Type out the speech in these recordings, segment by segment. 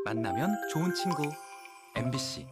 만나면 좋은 친구 MBC.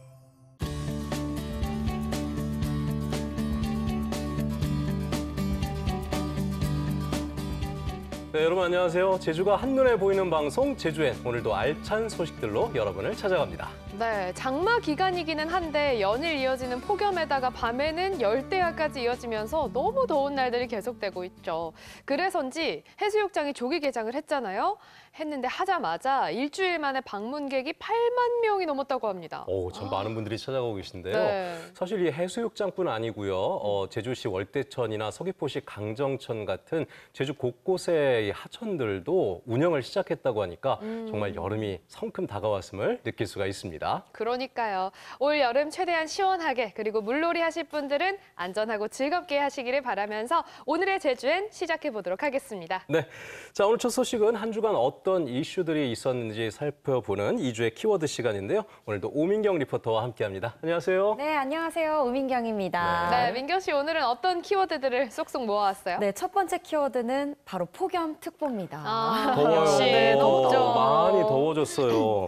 네, 여러분 안녕하세요. 제주가 한눈에 보이는 방송 제주엔 오늘도 알찬 소식들로 여러분을 찾아갑니다. 네, 장마 기간이기는 한데 연일 이어지는 폭염에다가 밤에는 열대야까지 이어지면서 너무 더운 날들이 계속되고 있죠. 그래서인지 해수욕장이 조기 개장을 했잖아요. 했는데 하자마자 일주일 만에 방문객이 8만 명이 넘었다고 합니다. 참 많은 분들이 찾아가고 계신데요. 네. 사실 이 해수욕장뿐 아니고요. 제주시 월대천이나 서귀포시 강정천 같은 제주 곳곳의 이 하천들도 운영을 시작했다고 하니까 정말 여름이 성큼 다가왔음을 느낄 수가 있습니다. 그러니까요. 올 여름 최대한 시원하게 그리고 물놀이 하실 분들은 안전하고 즐겁게 하시기를 바라면서 오늘의 제주엔 시작해 보도록 하겠습니다. 네, 자 오늘 첫 소식은 한 주간 어떤 이슈들이 있었는지 살펴보는 2주의 키워드 시간인데요. 오늘도 오민경 리포터와 함께합니다. 안녕하세요. 네, 안녕하세요. 오민경입니다. 네, 민경 씨 오늘은 어떤 키워드들을 쏙쏙 모아왔어요? 네, 첫 번째 키워드는 바로 폭염특보입니다. 더워요. 역시 너무 덥죠. 많이 더워졌어요.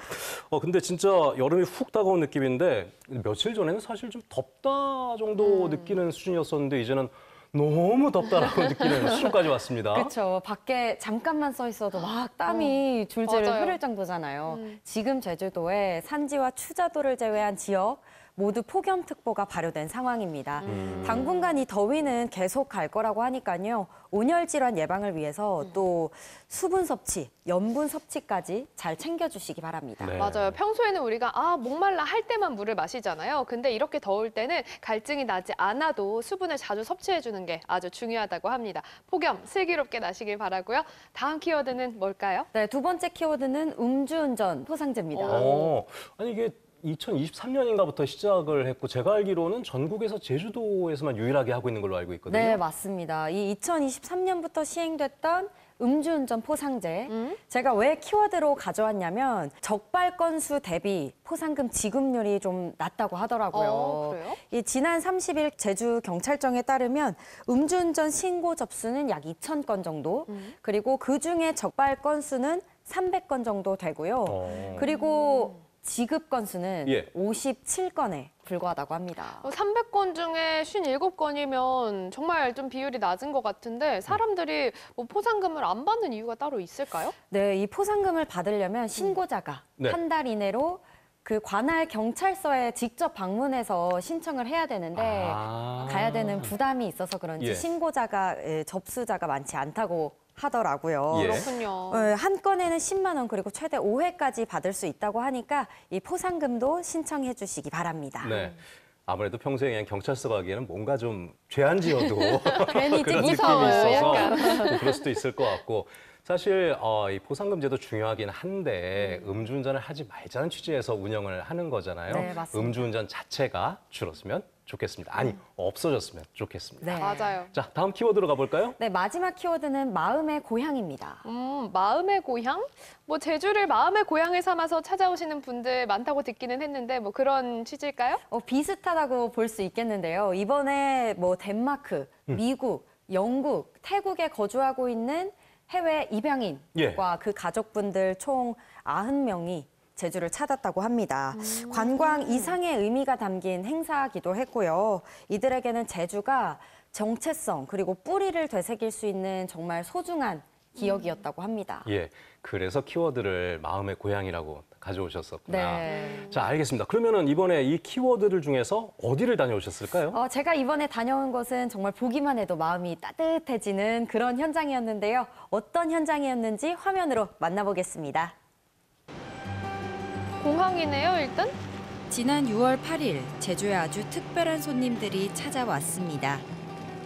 근데 진짜 여름이 훅 다가온 느낌인데 며칠 전에는 사실 좀 덥다 정도 느끼는 수준이었었는데 이제는 너무 덥다라고 느끼는 수준까지 왔습니다. 그렇죠. 밖에 잠깐만 서 있어도 막 땀이 줄줄 맞아요. 흐를 정도잖아요. 지금 제주도에 산지와 추자도를 제외한 지역 모두 폭염특보가 발효된 상황입니다. 당분간 이 더위는 계속 갈 거라고 하니까요. 온열 질환 예방을 위해서 또 수분 섭취, 염분 섭취까지 잘 챙겨주시기 바랍니다. 네. 맞아요. 평소에는 우리가 목말라 할 때만 물을 마시잖아요. 근데 이렇게 더울 때는 갈증이 나지 않아도 수분을 자주 섭취해주는 게 아주 중요하다고 합니다. 폭염 슬기롭게 나시길 바라고요. 다음 키워드는 뭘까요? 네, 두 번째 키워드는 음주운전 포상제입니다. 아니 이게 2023년인가부터 시작을 했고 제가 알기로는 전국에서 제주도에서만 유일하게 하고 있는 걸로 알고 있거든요. 네, 맞습니다. 이 2023년부터 시행됐던 음주운전 포상제. 제가 왜 키워드로 가져왔냐면 적발 건수 대비 포상금 지급률이 좀 낮다고 하더라고요. 그래요? 이 지난 30일 제주경찰청에 따르면 음주운전 신고 접수는 약 2,000건 정도, 그리고 그중에 적발 건수는 300건 정도 되고요. 그리고 지급 건수는 57건에 불과하다고 합니다. 300건 중에 57건이면 정말 좀 비율이 낮은 것 같은데 사람들이 뭐 포상금을 안 받는 이유가 따로 있을까요? 네, 이 포상금을 받으려면 신고자가 한 달 이내로 그 관할 경찰서에 직접 방문해서 신청을 해야 되는데 가야 되는 부담이 있어서 그런지 신고자가 접수자가 많지 않다고 하더라고요. 그렇군요. 한 건에는 10만 원 그리고 최대 5회까지 받을 수 있다고 하니까 이 포상금도 신청해 주시기 바랍니다. 네. 아무래도 평소에 그냥 경찰서 가기에는 뭔가 좀 죄안지어도 괜히 그런 느낌이 무서워요, 있어서 뭐 그럴 수도 있을 것 같고 사실 이 포상금제도 중요하긴 한데 음주운전을 하지 말자는 취지에서 운영을 하는 거잖아요. 네, 맞습니다. 음주운전 자체가 줄었으면 좋겠습니다. 아니, 없어졌으면 좋겠습니다. 네. 맞아요. 자, 다음 키워드로 가볼까요? 네, 마지막 키워드는 마음의 고향입니다. 마음의 고향? 뭐 제주를 마음의 고향을 삼아서 찾아오시는 분들 많다고 듣기는 했는데 뭐 그런 취지일까요? 비슷하다고 볼 수 있겠는데요. 이번에 뭐 덴마크, 미국, 영국, 태국에 거주하고 있는 해외 입양인과 그 가족분들 총 90명이 제주를 찾았다고 합니다. 관광 이상의 의미가 담긴 행사이기도 했고요. 이들에게는 제주가 정체성 그리고 뿌리를 되새길 수 있는 정말 소중한 기억이었다고 합니다. 예, 그래서 키워드를 마음의 고향이라고 가져오셨었구나. 네. 자, 알겠습니다. 그러면은 이번에 이 키워드들 중에서 어디를 다녀오셨을까요? 제가 이번에 다녀온 곳은 정말 보기만 해도 마음이 따뜻해지는 그런 현장이었는데요. 어떤 현장이었는지 화면으로 만나보겠습니다. 공항이네요, 일단. 지난 6월 8일 제주에 아주 특별한 손님들이 찾아왔습니다.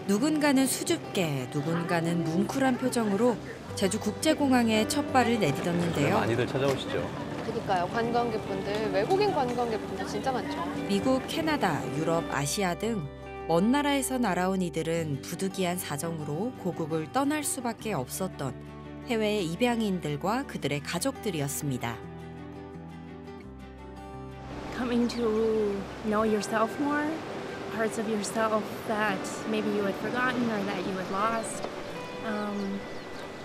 누군가는 수줍게, 누군가는 뭉클한 표정으로 제주국제공항에 첫 발을 내딛었는데요. 많이들 찾아오시죠. 그러니까요, 관광객분들, 외국인 관광객분들 진짜 많죠. 미국, 캐나다, 유럽, 아시아 등 먼 나라에서 날아온 이들은 부득이한 사정으로 고국을 떠날 수밖에 없었던 해외의 입양인들과 그들의 가족들이었습니다. Coming to know yourself more, parts of yourself that maybe you had forgotten or that you had lost.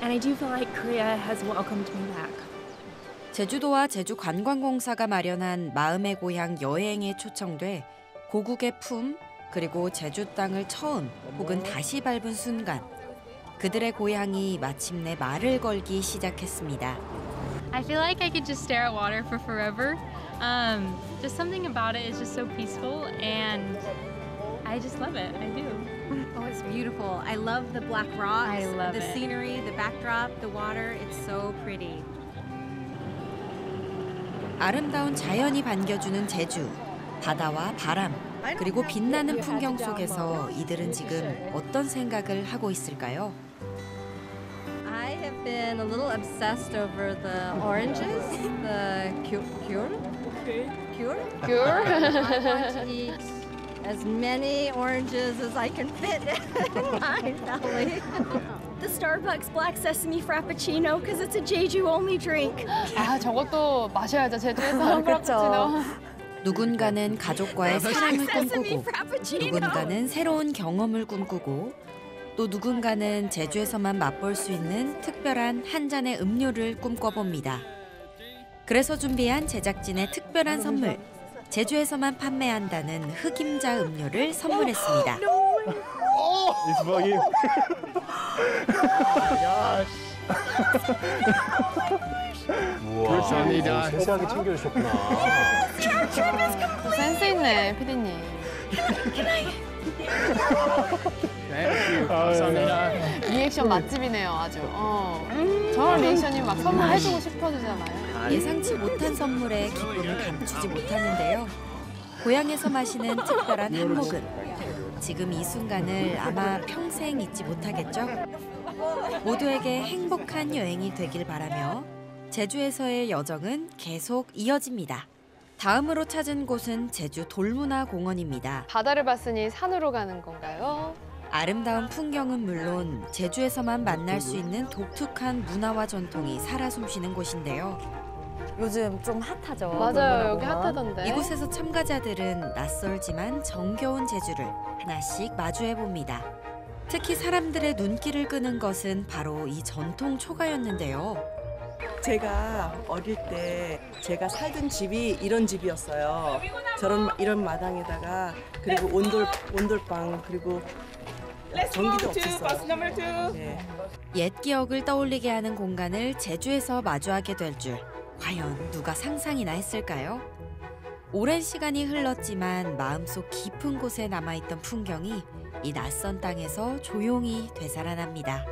And I do feel like Korea has welcomed me back. 제주도와 제주관광공사가 마련한 마음의 고향 여행에 초청돼 고국의 품 그리고 제주 땅을 처음 혹은 다시 밟은 순간 그들의 고향이 마침내 말을 걸기 시작했습니다. I feel like I could just stare at water for forever. Just something about it is just so peaceful and I just love it. I do. Oh, it's beautiful. I love the black rocks, I love the it. scenery, the backdrop, the water. It's so pretty. 아름다운 자연이 반겨주는 제주, 바다와 바람, 그리고 빛나는 풍경 속에서 이들은 지금 어떤 생각을 하고 있을까요? I have been a little obsessed over the oranges, the cure. 귤? I want to eat as many oranges as I can fit in my belly. The Starbucks Black Sesame Frappuccino because it's a Jeju only drink. 아, 저것도 마셔야죠. 제주에서 프라푸치노. 누군가는 가족과의 사랑을 꿈꾸고 Frappuccino. 누군가는 새로운 경험을 꿈꾸고 또 누군가는 제주에서만 맛볼 수 있는 특별한 한 잔의 음료를 꿈꿔봅니다. 그래서 준비한 제작진의 특별한 선물, 제주에서만 판매한다는 흑임자 음료를 선물했습니다. It's for you. 우와, 감사합니다. 세세하게 챙겨주셨구나. 센스 있네, 피디님. Thank you. 감사합니다. 리액션 맛집이네요, 아주. 저런 리액션이 막 선물해주고 싶어지잖아요. 예상치 못한 선물에 기쁨을 감추지 못하는데요. 고향에서 마시는 특별한 한 모금. 지금 이 순간을 아마 평생 잊지 못하겠죠? 모두에게 행복한 여행이 되길 바라며 제주에서의 여정은 계속 이어집니다. 다음으로 찾은 곳은 제주 돌문화공원입니다. 바다를 봤으니 산으로 가는 건가요? 아름다운 풍경은 물론 제주에서만 만날 수 있는 독특한 문화와 전통이 살아 숨쉬는 곳인데요. 요즘 좀 핫하죠. 맞아요, 여기 돌문화공원. 핫하던데. 이곳에서 참가자들은 낯설지만 정겨운 제주를 하나씩 마주해 봅니다. 특히 사람들의 눈길을 끄는 것은 바로 이 전통 초가였는데요. 제가 어릴 때 제가 살던 집이 이런 집이었어요. 이런 마당에다가 그리고 온돌방 그리고 전기도 없었어요. 네. 옛 기억을 떠올리게 하는 공간을 제주에서 마주하게 될 줄 과연 누가 상상이나 했을까요? 오랜 시간이 흘렀지만 마음속 깊은 곳에 남아있던 풍경이 이 낯선 땅에서 조용히 되살아납니다.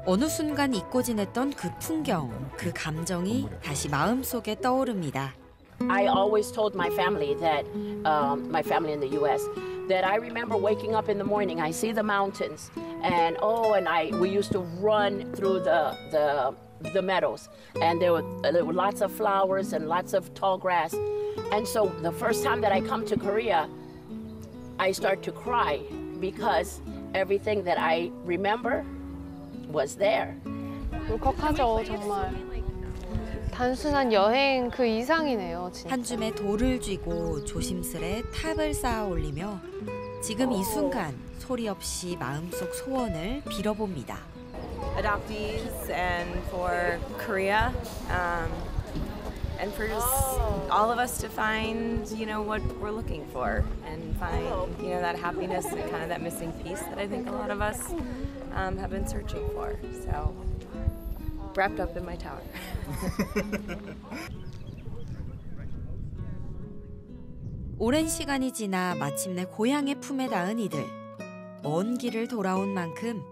어느 순간 잊고 지냈던 그 풍경, 그 감정이 다시 마음속에 떠오릅니다. I always told my family that, my family in the U.S., that I remember waking up in the morning, I see the mountains, and we used to run through the meadows, and there were lots of flowers and lots of tall grass. And so the first time that I come to Korea, I start to cry because everything that I remember was there. 울컥하죠, 정말. 단순한 여행 그 이상이네요, 진짜. 한 줌의 돌을 쥐고 조심스레 탑을 쌓아 올리며 지금 이 순간 소리 없이 마음속 소원을 빌어봅니다. Adoptees and for Korea, and for just all of us to find, what we're looking for and find, that happiness and kind of that missing piece that I think a lot of us have been searching for. So, wrapped up in my tower. 오랜 시간이 지나 마침내 고향의 품에 닿은 이들. 먼 길을 돌아온 만큼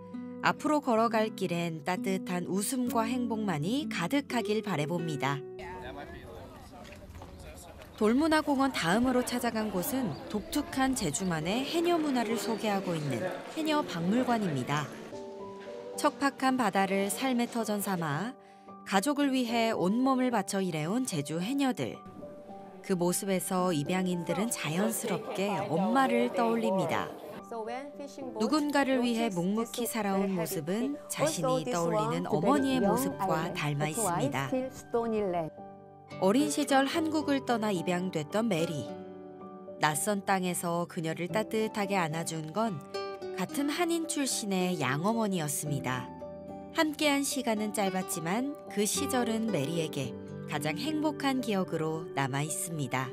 앞으로 걸어갈 길엔 따뜻한 웃음과 행복만이 가득하길 바라봅니다. 돌문화공원 다음으로 찾아간 곳은 독특한 제주만의 해녀 문화를 소개하고 있는 해녀 박물관입니다. 척박한 바다를 삶의 터전 삼아 가족을 위해 온몸을 바쳐 일해온 제주 해녀들. 그 모습에서 입양인들은 자연스럽게 엄마를 떠올립니다. 누군가를 위해 묵묵히 살아온 모습은 자신이 떠올리는 어머니의 모습과 닮아 있습니다. 어린 시절 한국을 떠나 입양됐던 메리. 낯선 땅에서 그녀를 따뜻하게 안아준 건 같은 한인 출신의 양어머니였습니다. 함께한 시간은 짧았지만 그 시절은 메리에게 가장 행복한 기억으로 남아 있습니다.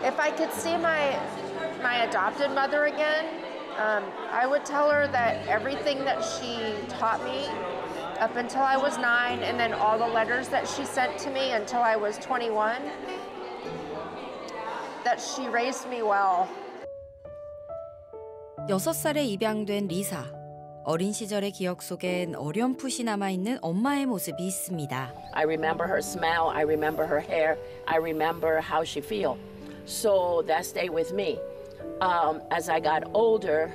If I could see my adopted mother again, I would tell her that everything that she taught me up until I was 9, and then all the letters that she sent to me until I was 21, that she raised me well. 6살에 입양된 리사. 어린 시절의 기억 속엔 어렴풋이 남아있는 엄마의 모습이 있습니다. I remember her smell, I remember her hair, I remember how she feel. So that stayed with me. As I got older,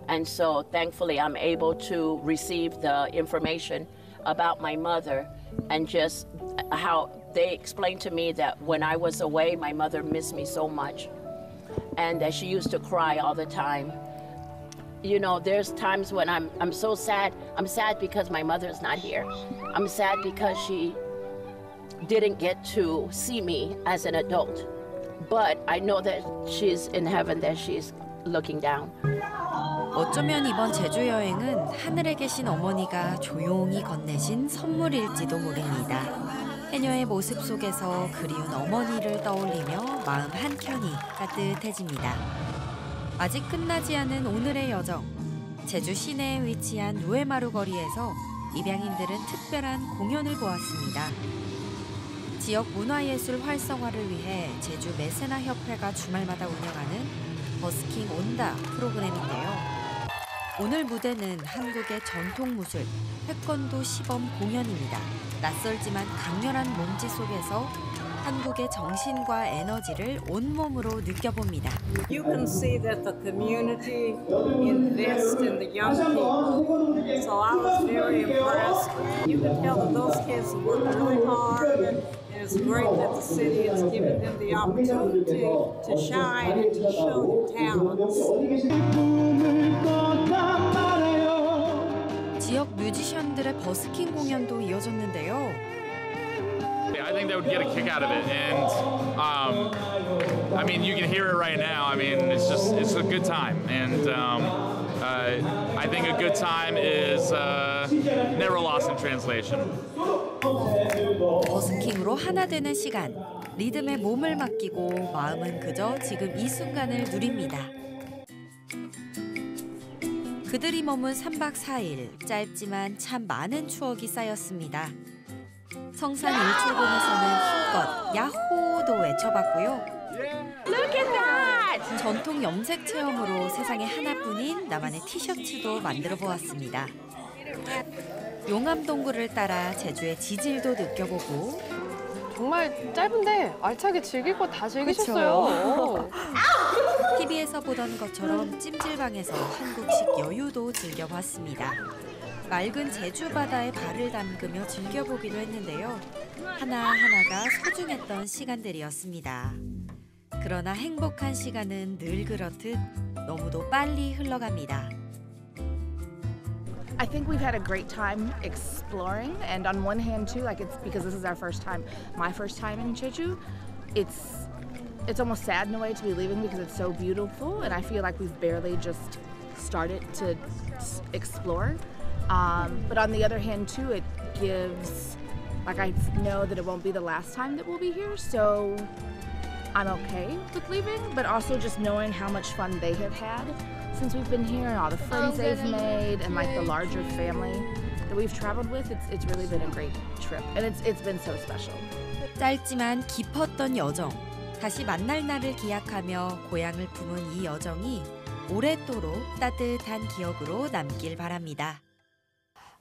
and so thankfully I'm able to receive the information about my mother and just how they explained to me that when I was away, my mother missed me so much and that she used to cry all the time. You know, there's times when I'm so sad. I'm sad because my mother's not here. I'm sad because she didn't get to see me as an adult. But I know that she's in heaven, that she's looking down. 어쩌면 이번 제주 여행은 하늘에 계신 어머니가 조용히 건네신 선물일지도 모릅니다. 해녀의 모습 속에서 그리운 어머니를 떠올리며 마음 한켠이 따뜻해집니다. 아직 끝나지 않은 오늘의 여정. 제주 시내에 위치한 우에마루 거리에서 입양인들은 특별한 공연을 보았습니다. 지역 문화예술 활성화를 위해 제주 메세나 협회가 주말마다 운영하는 버스킹 온다 프로그램인데요. 오늘 무대는 한국의 전통 무술, 태권도 시범 공연입니다. 낯설지만 강렬한 몸짓 속에서 한국의 정신과 에너지를 온몸으로 느껴봅니다. You can see that the community invests in the young people. So I was very impressed. You can tell that those kids work really hard, and it's great that the city is giving them the opportunity to shine and to show their talents. 지역 뮤지션들의 버스킹 공연도 이어졌는데요. I think they would get a kick out of it, and I mean, you can hear it right now. I mean, it's a good time, and I think a good time is never lost in translation. 버스킹으로 하나 되는 시간, 리듬에 몸을 맡기고 마음은 그저 지금 이 순간을 누립니다. 그들이 머문 3박 4일, 짧지만 참 많은 추억이 쌓였습니다. 성산 일출봉에서는 힘껏 야호도 외쳐봤고요. Look at that! 전통 염색 체험으로 세상에 하나뿐인 나만의 티셔츠도 만들어 보았습니다. 용암 동굴을 따라 제주의 지질도 느껴보고 정말 짧은데 알차게 즐길 거 다 즐기셨어요. TV에서 보던 것처럼 찜질방에서 한국식 여유도 즐겨봤습니다. 맑은 제주 바다에 발을 담그며 즐겨보기도 했는데요. 하나하나가 소중했던 시간들이었습니다. 그러나 행복한 시간은 늘 그렇듯 너무도 빨리 흘러갑니다. I think we've had a great time exploring, and on one hand too, like it's because this is our first time, my first time in Jeju. It's almost sad in a way to be leaving because it's so beautiful, and I feel like we've barely just started to explore. But on the other hand too, it gives, like I know that it won't be the last time that we'll be here, so I'm okay with leaving, but also just knowing how much fun they have had since we've been here and all the friends they've made and like the larger family that we've traveled with, it's really been a great trip, and it's been so special. 짧지만 깊었던 여정. 다시 만날 날을 기약하며 고향을 품은 이 여정이 오랫도록 따뜻한 기억으로 남길 바랍니다.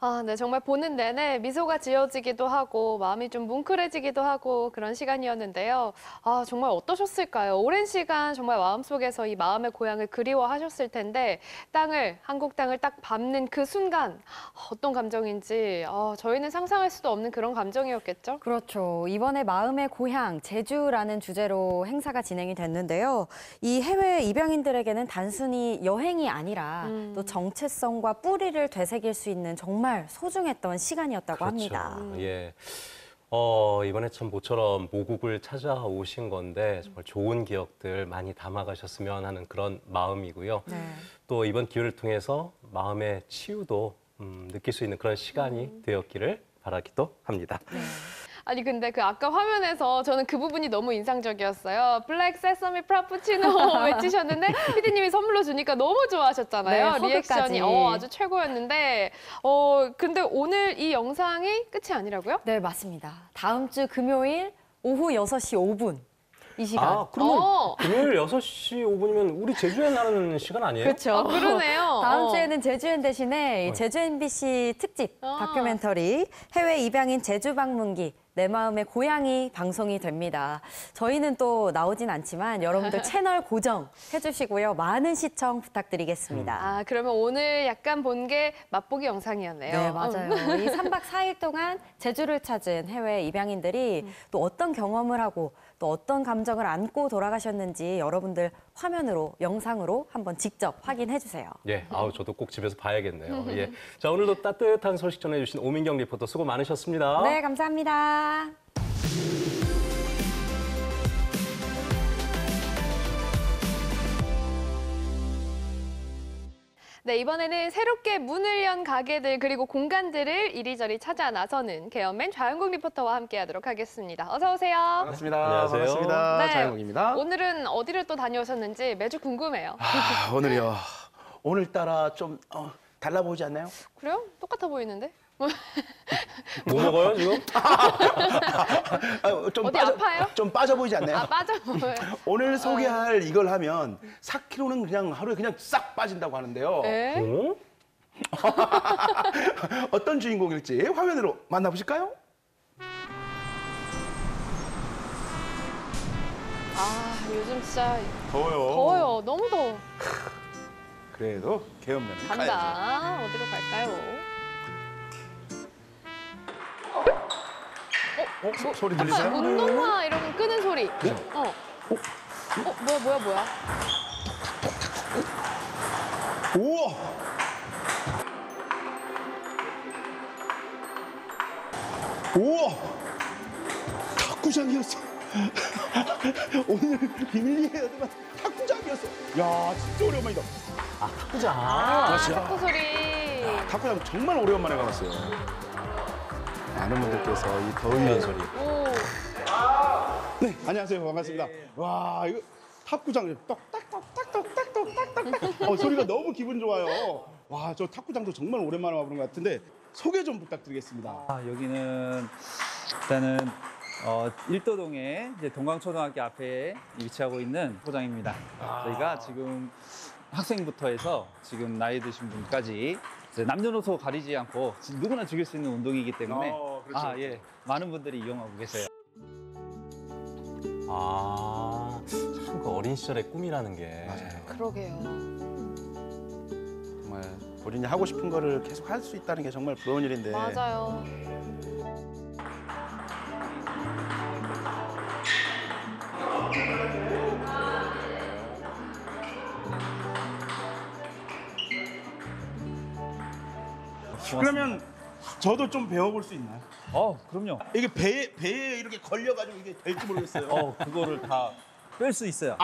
아, 네, 정말 보는 내내 미소가 지어지기도 하고 마음이 좀 뭉클해지기도 하고 그런 시간이었는데요. 아, 정말 어떠셨을까요? 오랜 시간 정말 마음속에서 이 마음의 고향을 그리워하셨을 텐데 한국 땅을 딱 밟는 그 순간 어떤 감정인지 저희는 상상할 수도 없는 그런 감정이었겠죠? 그렇죠. 이번에 마음의 고향, 제주라는 주제로 행사가 진행이 됐는데요. 이 해외 입양인들에게는 단순히 여행이 아니라 또 정체성과 뿌리를 되새길 수 있는 정말 소중했던 시간이었다고 그렇죠. 합니다. 예. 이번에 참 모처럼 모국을 찾아오신 건데 정말 좋은 기억들 많이 담아가셨으면 하는 그런 마음이고요. 네. 또 이번 기회를 통해서 마음의 치유도 느낄 수 있는 그런 시간이 되었기를 바라기도 합니다. 네. 아니 근데 그 아까 화면에서 저는 그 부분이 너무 인상적이었어요. 블랙 세서미 프라푸치노 외치셨는데 피디님이 선물로 주니까 너무 좋아하셨잖아요. 네, 리액션이 허그까지. 아주 최고였는데 근데 오늘 이 영상이 끝이 아니라고요? 네, 맞습니다. 다음 주 금요일 오후 6시 5분. 이 시간. 아, 그러면 금요일 6시 5분이면 우리 제주에 나는 시간 아니에요? 그렇죠. 그러네요. 다음 주에는 제주엔 대신에 이 제주 MBC 특집 다큐멘터리 해외 입양인 제주 방문기 내 마음의 고향이 방송이 됩니다. 저희는 또 나오진 않지만 여러분들 채널 고정 해주시고요. 많은 시청 부탁드리겠습니다. 아, 그러면 오늘 약간 본 게 맛보기 영상이었네요. 네, 맞아요. 이 3박 4일 동안 제주를 찾은 해외 입양인들이 또 어떤 경험을 하고 또 어떤 감정을 안고 돌아가셨는지 여러분들 화면으로, 영상으로 한번 직접 확인해 주세요. 예, 저도 꼭 집에서 봐야겠네요. 예. 자, 오늘도 따뜻한 소식 전해주신 오민경 리포터 수고 많으셨습니다. 네, 감사합니다. 네, 이번에는 새롭게 문을 연 가게들 그리고 공간들을 이리저리 찾아 나서는 개연맨 좌영국 리포터와 함께하도록 하겠습니다. 어서 오세요. 반갑습니다. 안녕하세요. 반갑습니다. 네, 좌영국입니다. 오늘은 어디를 또 다녀오셨는지 매주 궁금해요. 오늘이요. 오늘따라 좀 달라 보이지 않나요? 그래요? 똑같아 보이는데? 뭐 먹어요, 지금? 좀 어디 아파요? 좀 빠져 보이지 않나요? 아, 빠져 보여요. 오늘 소개할 이걸 하면 4kg는 그냥 하루에 그냥 싹 빠진다고 하는데요. 에? 어떤 주인공일지 화면으로 만나보실까요? 아, 요즘 진짜 더워요. 더워요. 너무 더워. 그래도 개연면은 가야죠. 간다. 어디로 갈까요? 소리 들리세요? 약간 운동화 이런 거 끄는 소리. 뭐야? 우와! 우와! 탁구장이었어. 오늘 비밀리에만 탁구장이었어. 야, 진짜 오랜만이다. 아, 탁구장. 탁구 소리. 탁구장 정말 오랜만에 가봤어요. 많은 분들께서 이 더운 소리. 네, 안녕하세요. 반갑습니다. 와, 이거 탁구장 똑딱똑딱똑딱똑딱. 소리가 너무 기분 좋아요. 와, 저 탁구장도 정말 오랜만에 와보는 것 같은데 소개 좀 부탁드리겠습니다. 여기는 일단은 일도동에 이제 동광초등학교 앞에 위치하고 있는 포장입니다. 저희가 지금 학생부터 해서 지금 나이 드신 분까지 남녀노소 가리지 않고 누구나 즐길 수 있는 운동이기 때문에 그렇죠. 예, 많은 분들이 이용하고 계세요. 참 그 어린 시절의 꿈이라는 게. 맞아요. 그러게요. 정말 본인이 하고 싶은 거를 계속 할 수 있다는 게 정말 부러운 일인데. 맞아요. 그러면 저도 좀 배워볼 수 있나요? 그럼요. 이게 배에 이렇게 걸려가지고 이게 될지 모르겠어요. 그거를 다 뺄 수 있어요.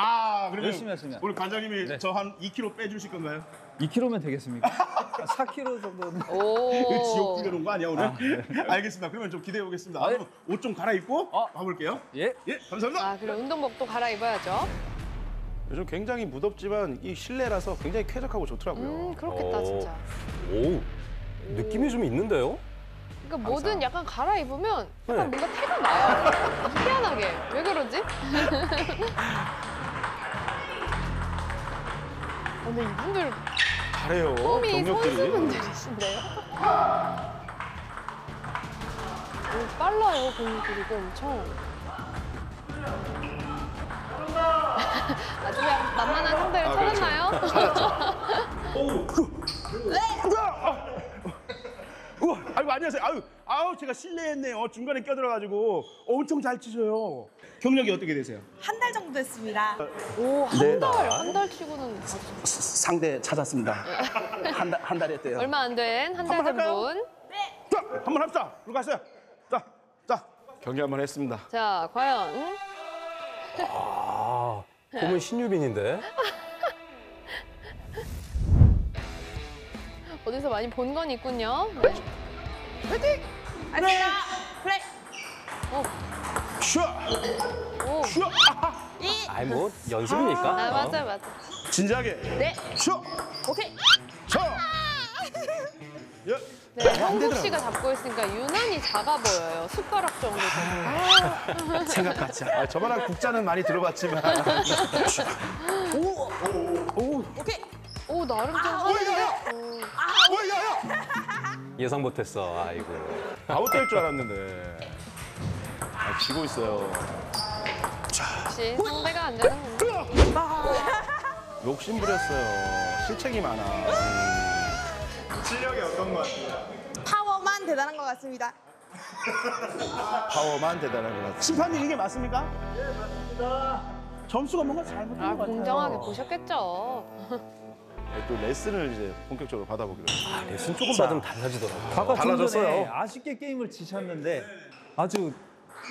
그러면 열심히 하시면. 오늘 관장님이 저 한 2kg 빼주실 건가요? 2kg면 되겠습니까? 4kg 정도는. 이거 지옥 빌려놓은 거 아니야 오늘? 알겠습니다. 그러면 좀 기대해 보겠습니다. 그럼 옷 좀 갈아입고 가볼게요. 예, 감사합니다. 그래 운동복도 갈아입어야죠. 요즘 굉장히 무덥지만 이 실내라서 굉장히 쾌적하고 좋더라고요. 그렇겠다 진짜. 오, 느낌이 좀 있는데요? 그러니까 뭐든 약간 갈아입으면 약간 뭔가 태가 나요. 희한하게. 왜 그러지? 근데 이분들 잘해요. 폼이 경력들이. 선수분들이신데요? 빨라요, 공이 그리고 엄청. 아주 만만한 상대를 찾았나요? 우와, 아이고 안녕하세요. 아유 제가 실례했네요. 중간에 껴들어가지고 엄청 잘 치셔요. 경력이 어떻게 되세요? 한 달 정도 됐습니다. 오, 네. 한 달 치고는 상대 찾았습니다. 한 달 했대요. 얼마 안 된 한 달 된 분. 자, 한번 합시다. 들어 가세요. 자, 경기 한번 했습니다. 자, 과연. 봄은 신유빈인데. 어디서 많이 본 건 있군요. 네. 화이팅! 안녕하세요. 플레이. 슈! 슈! 아이 뭐 연습이니까. 아, 맞아. 진지하게. 네. 슈! 오케이. 셔! 네, 형국 씨가 잡고 있으니까 유난히 작아 보여요. 숟가락 정도 되고. 생각같이. 저번에 국자는 많이 들어봤지만. 오케이. 오, 나름 좀 하는데. 예상 못했어. 아이고. 아웃될 줄 알았는데. 지고 있어요. 역시 상대가 안 되는구나. 욕심 부렸어요. 실책이 많아. 실력이 어떤 것 같아요? 파워만 대단한 것 같습니다. 파워만 대단한 것 같아요. 심판님 이게 맞습니까? 네, 맞습니다. 점수가 뭔가 잘못된 것 같아요. 공정하게 보셨겠죠. 또 레슨을 이제 본격적으로 받아보기로 했어요. 레슨 조금 받으면 달라지더라고요. 아까 달라졌어요. 달라졌어요. 아쉽게 게임을 지셨는데 아주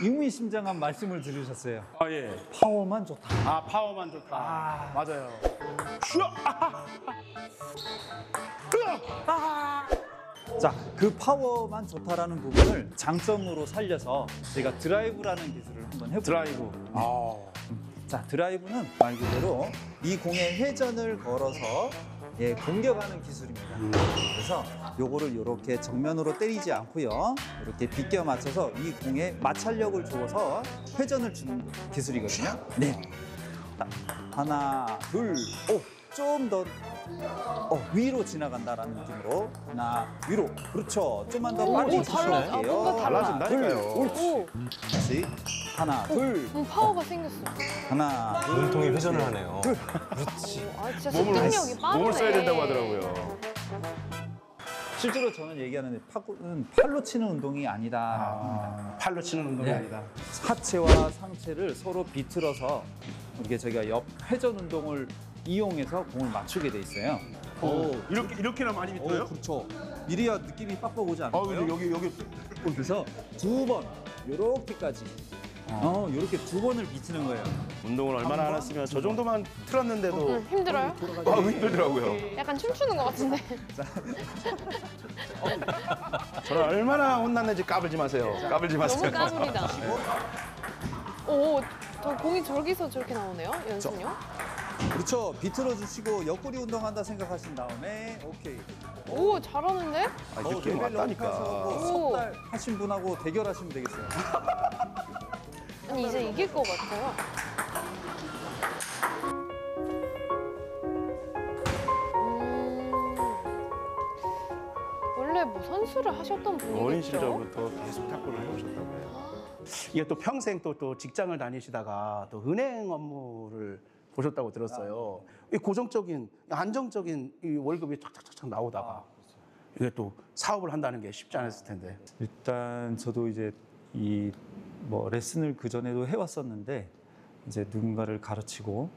의미심장한 말씀을 들으셨어요. 예. 파워만 좋다. 파워만 좋다. 맞아요. 자, 그 파워만 좋다라는 부분을 장점으로 살려서 제가 드라이브라는 기술을 한번 해볼게요. 드라이브. 자, 드라이브는 말 그대로 이 공에 회전을 걸어서 공격하는 기술입니다. 그래서 요거를 이렇게 정면으로 때리지 않고요. 이렇게 비껴 맞춰서 이 공에 마찰력을 줘서 회전을 주는 기술이거든요. 네. 하나, 둘, 좀 더 위로 지나간다라는 느낌으로 하나, 위로. 그렇죠. 좀만 더 빨리 치실게요. 뭔가 달라진다니까요. 옳지. 다시 하나, 둘. 파워가 생겼어. 하나, 둘. 몸통이 회전을 하네요. 그렇지. 진짜 속력이 빠르네. 몸을 써야 된다고 하더라고요. 실제로 저는 얘기하는데 탁구는 팔로 치는 운동이 아니다. 팔로 치는 운동이 아니다. 하체와 상체를 서로 비틀어서 이게 저희가 옆 회전 운동을 이용해서 공을 맞추게 돼 있어요. 이렇게나 많이 비틀어요? 그렇죠. 이래야 느낌이 빡빡 오지 않을까요? 근데 여기 그래서 두 번 이렇게까지 이렇게 두 번을 비트는 거예요. 운동을 얼마나 안 했으면 저 정도만 틀었는데도 힘들어요? 힘들더라고요. 약간 춤추는 것 같은데. 저는 얼마나 혼났는지 까불지 마세요. 까불지 마세요. 너무 까불이다. 오, 저 공이 저기서 저렇게 나오네요, 연습용. 그렇죠. 비틀어 주시고 옆구리 운동한다 생각하신 다음에 오케이. 오, 잘하는데? 느낌 왔다니까. 석달 하신 분하고 대결하시면 되겠어요. 아니, 이제 이길 것 같아요. 원래 뭐 선수를 하셨던 분이겠죠? 어린 시절부터 계속 탁구를 해오셨다고 해요. 이게 또 평생 또 직장을 다니시다가 또 은행 업무를 보셨다고 들었어요. 이 고정적인, 안정적인 이 월급이 착착착착 나오다가 이게 또 사업을 한다는 게 쉽지 않았을 텐데. 일단 저도 이제 이 뭐 레슨을 그 전에도 해왔었는데 이제 누군가를 가르치고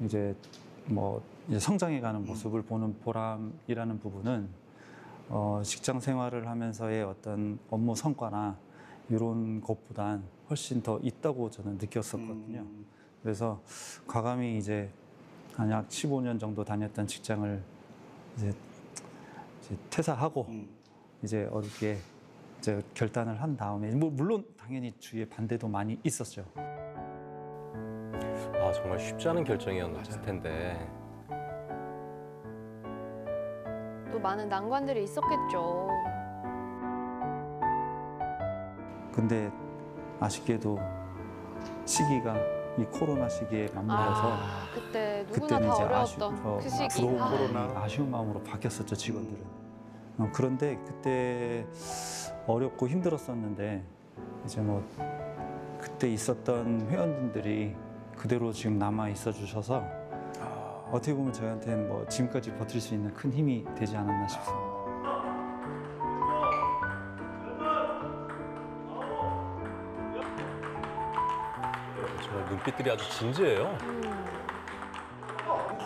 이제 뭐 이제 성장해가는 모습을 보는 보람이라는 부분은 직장 생활을 하면서의 어떤 업무 성과나 이런 것보단 훨씬 더 있다고 저는 느꼈었거든요. 그래서 과감히 이제 한 약 15년 정도 다녔던 직장을 이제 퇴사하고 이제 어렵게 이제 결단을 한 다음에 뭐 물론 당연히 주위에 반대도 많이 있었죠. 정말 쉽지 않은 결정이었을 텐데. 또 많은 난관들이 있었겠죠. 근데 아쉽게도 시기가 이 코로나 시기에 맞물려서 그때 누구나 그때는 다 이제 어려웠던 그 시기. 부러운 코로나 아쉬운 마음으로 바뀌었었죠, 직원들은. 그런데 그때 어렵고 힘들었었는데 이제 뭐 그때 있었던 회원분들이 그대로 지금 남아 있어 주셔서 어떻게 보면 저희한테는 뭐 지금까지 버틸 수 있는 큰 힘이 되지 않았나 싶습니다. 정말 눈빛들이 아주 진지해요.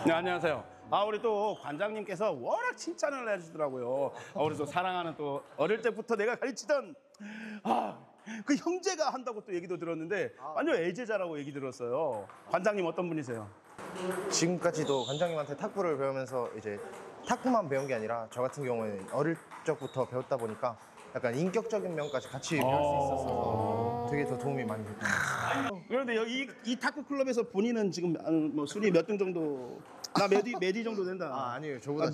네, 안녕하세요. 우리 또 관장님께서 워낙 칭찬을 해주시더라고요. 우리 또 사랑하는 또 어릴 때부터 내가 가르치던 그 형제가 한다고 또 얘기도 들었는데 완전 애제자라고 얘기 들었어요. 관장님 어떤 분이세요? 지금까지도 관장님한테 탁구를 배우면서 이제 탁구만 배운 게 아니라 저 같은 경우에는 어릴 적부터 배웠다 보니까 약간 인격적인 면까지 같이 배울 수 있었어서 되게 더 도움이 많이 됐던 것 같아요. 그런데 여기 이 탁구 클럽에서 본인은 지금 뭐 순위 몇 등 정도? 나 몇 위 정도 된다. 아니에요, 저보다.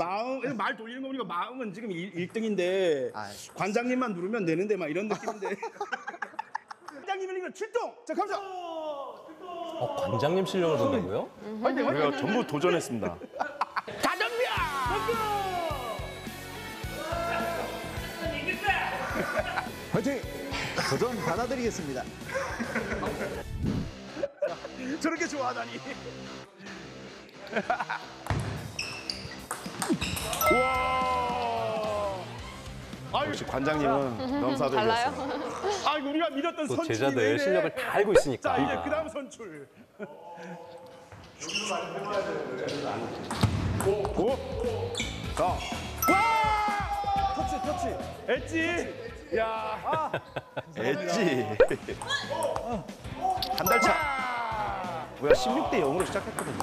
말 돌리는 거 보니까 마음은 지금 1등인데 관장님만 누르면 되는데 막 이런 느낌인데. 관장님은 이거 출동. 자, 감사. 관장님 실력을 본다고요? 우리가 전부 도전했습니다. 가정비야. 화이팅! 도전 받아드리겠습니다. 저렇게 좋아하다니. 와. 역시 관장님은 넘사벽이었어. 달라요? 아이고 우리가 믿었던 또 선출이 제자들 왜 이래? 실력을 다 알고 있으니까. 자 이제 그다음 선출. 오. 자. 와! 터치. 엣지. 야. 엣지. 한 달 차. 뭐야 16대 0으로 시작했거든요.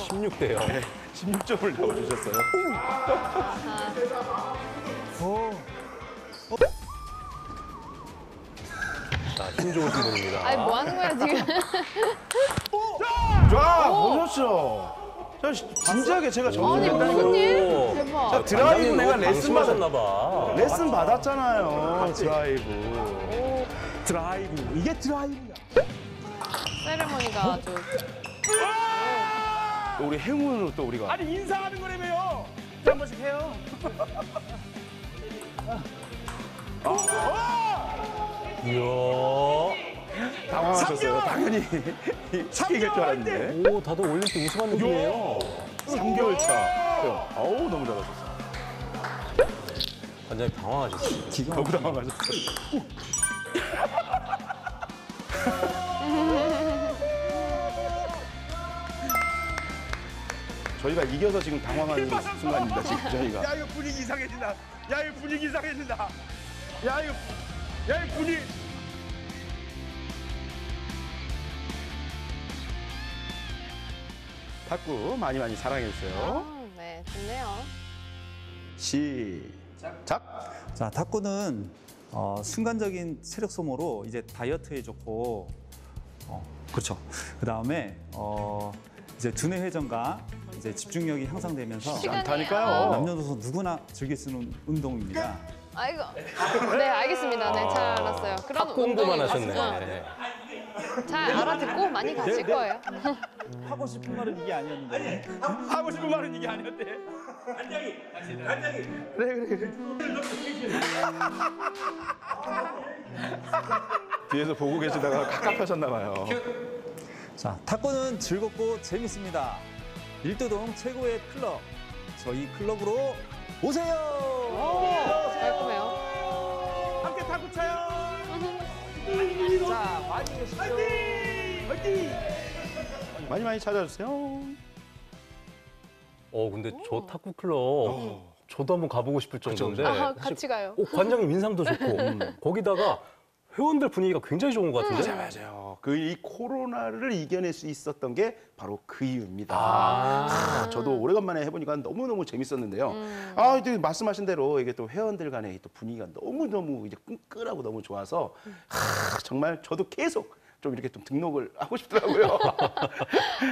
16대 0. 네, 16점을 넣어주셨어요. 자, 힘 좋으신 분입니다. 아니 뭐 하는 거야 지금? 자, 보셨죠? 저 진지하게 제가 아니 정리한다니까. 무슨 일? 대박. 자, 드라이브 내가 레슨 받았나 봐. 레슨 받았잖아요. 드라이브. 드라이브. 이게 드라이브야. 세레머니가 아주. 우리 행운으로 또 우리가. 아니 인사하는 거라며요. 한 번씩 해요. 이야. 당황하셨어요. 당연히 쉽게 이길 줄 알았는데. 오, 다들 올림픽 우승한 느낌이에요. 3개월 차. 어우 너무 잘하셨어. 관장님 당황하셨어요. 너무 당황하셨어요. 저희가 이겨서 지금 당황하는 순간입니다. 지금 저희가. 야 이거 분위기 이상해진다. 야 이거 분위기 이상해진다. 야 이거 분위기. 탁구 많이 사랑해주세요. 네, 좋네요. 시작. 자, 탁구는 순간적인 체력 소모로 이제 다이어트에 좋고, 그렇죠. 그 다음에 이제 두뇌 회전과 이제 집중력이 향상되면서 많다니까요. 남녀노소 누구나 즐길 수 있는 운동입니다. 아이고. 네, 알겠습니다. 네, 잘 알았어요. 그런 탁구 공부만 운동이 하셨네. 맞습니다. 잘 알아듣고 많이 가실 거예요. 하고 싶은 말은 이게 아니었는데. 하고 싶은 말은 이게 아니었대. 간장이. 그래. 뒤에서 보고 계시다가 갑갑하셨나 봐요. 자, 탁구는 즐겁고 재밌습니다. 일도동 최고의 클럽, 저희 클럽으로 오세요. 깔끔해요. 함께 탁구 쳐요. 자, 많이 계시죠. 화이팅! 많이 찾아주세요. 근데 저 탁구 클럽 저도 한번 가보고 싶을 정도인데. 아, 같이 가요. 관장님 인상도 좋고 거기다가 회원들 분위기가 굉장히 좋은 것 같은데. 맞아요. 이 코로나를 이겨낼 수 있었던 게 바로 그 이유입니다. 저도 오래간만에 해보니까 너무너무 재밌었는데요. 또 말씀하신 대로 이게 또 회원들 간의 또 분위기가 너무너무 이제 끈끈하고 너무 좋아서 정말 저도 계속 좀 이렇게 좀 등록을 하고 싶더라고요.